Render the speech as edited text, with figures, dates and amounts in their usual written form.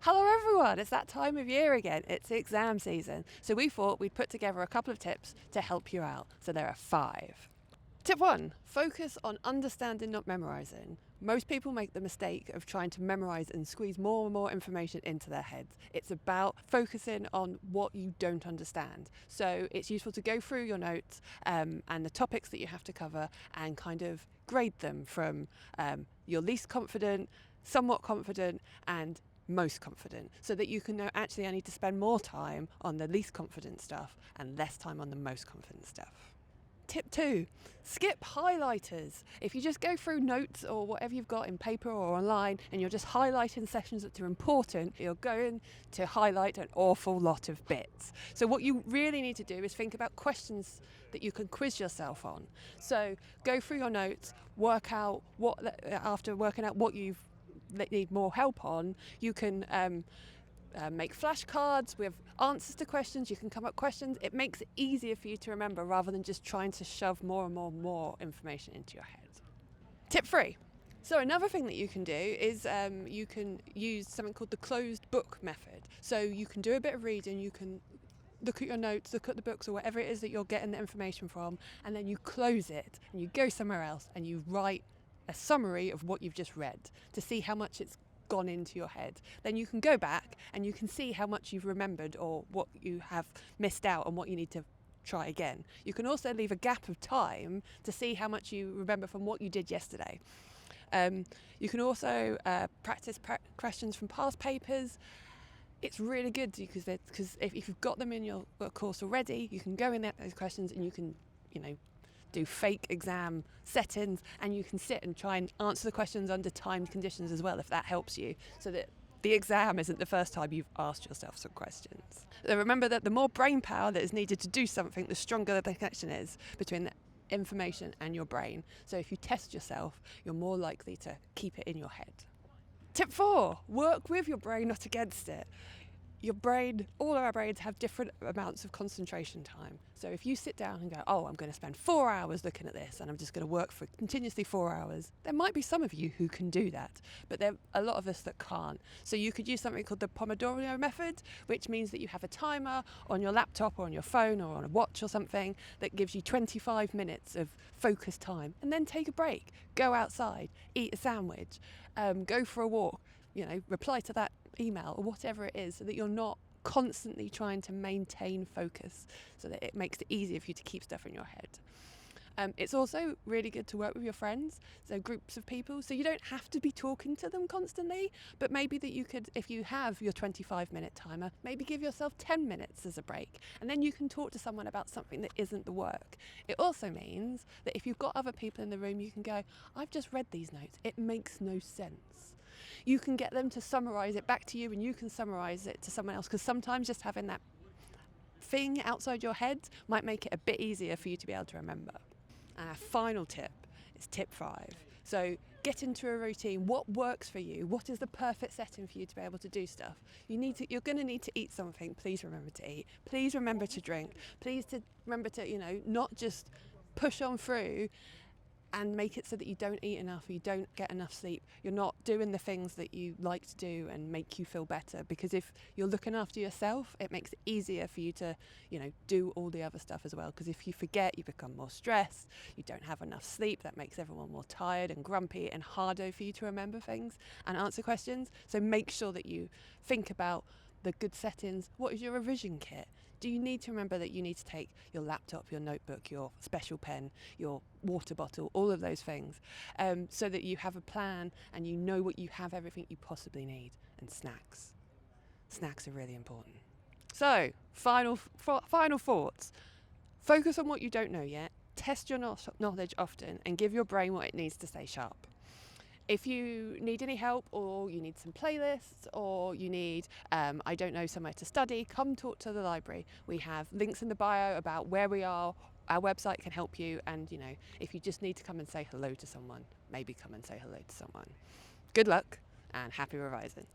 Hello everyone, it's that time of year again. It's exam season. So we thought we'd put together a couple of tips to help you out. So there are 5. Tip 1, focus on understanding, not memorising. Most people make the mistake of trying to memorise and squeeze more and more information into their heads. It's about focusing on what you don't understand. So it's useful to go through your notes and the topics that you have to cover and kind of grade them from your least confident, somewhat confident and most confident, so that you can know actually I need to spend more time on the least confident stuff and less time on the most confident stuff. Tip 2, skip highlighters. If you just go through notes or whatever you've got in paper or online and you're just highlighting sections that are important, you're going to highlight an awful lot of bits. So what you really need to do is think about questions that you can quiz yourself on. So go through your notes, work out after working out what you need more help on, you can make flashcards with answers to questions. You can come up with questions. It makes it easier for you to remember rather than just trying to shove more and more information into your head. Tip 3. So another thing that you can do is you can use something called the closed book method. So you can do a bit of reading, you can look at your notes, look at the books or whatever it is that you're getting the information from, and then you close it and you go somewhere else and you write a summary of what you've just read to see how much it's gone into your head. Then you can go back and you can see how much you've remembered or what you have missed out and what you need to try again. You can also leave a gap of time to see how much you remember from what you did yesterday. You can also practice questions from past papers. It's really good because if you've got them in your course already, you can go in there those questions and you can, do fake exam settings, and you can sit and try and answer the questions under timed conditions as well, if that helps you, so that the exam isn't the first time you've asked yourself some questions. So remember that the more brain power that is needed to do something, the stronger the connection is between the information and your brain. So if you test yourself, you're more likely to keep it in your head. Tip 4, work with your brain, not against it. Your brain, all of our brains have different amounts of concentration time. So if you sit down and go, I'm going to spend 4 hours looking at this and I'm just going to work for continuously 4 hours, there might be some of you who can do that, but there are a lot of us that can't. So you could use something called the Pomodoro method, which means that you have a timer on your laptop or on your phone or on a watch or something that gives you 25 minutes of focused time, and then take a break, go outside, eat a sandwich, go for a walk, reply to that email or whatever it is, so that you're not constantly trying to maintain focus, so that it makes it easier for you to keep stuff in your head. It's also really good to work with your friends, so groups of people, so you don't have to be talking to them constantly, but maybe that you could, if you have your 25-minute timer, maybe give yourself 10 minutes as a break, and then you can talk to someone about something that isn't the work. It also means that if you've got other people in the room, you can go, I've just read these notes, it makes no sense. You can get them to summarise it back to you, and you can summarise it to someone else, because sometimes just having that thing outside your head might make it a bit easier for you to be able to remember. And our final tip is tip 5. So get into a routine. What works for you? What is the perfect setting for you to be able to do stuff? You're going to need to eat something. Please remember to eat. Please remember to drink. Please remember to, not just push on through and make it so that you don't eat enough or you don't get enough sleep. You're not doing the things that you like to do and make you feel better, because if you're looking after yourself, it makes it easier for you to, do all the other stuff as well. Because if you forget, you become more stressed, you don't have enough sleep, that makes everyone more tired and grumpy and harder for you to remember things and answer questions. So make sure that you think about the good settings. What is your revision kit? Do you need to remember that you need to take your laptop, your notebook, your special pen, your water bottle, all of those things, so that you have a plan and you know what you have, everything you possibly need. And snacks. Snacks are really important. So, final thoughts. Focus on what you don't know yet. Test your knowledge often and give your brain what it needs to stay sharp. If you need any help, or you need some playlists, or you need, somewhere to study, come talk to the library. We have links in the bio about where we are. Our website can help you. And, if you just need to come and say hello to someone, maybe come and say hello to someone. Good luck and happy revising.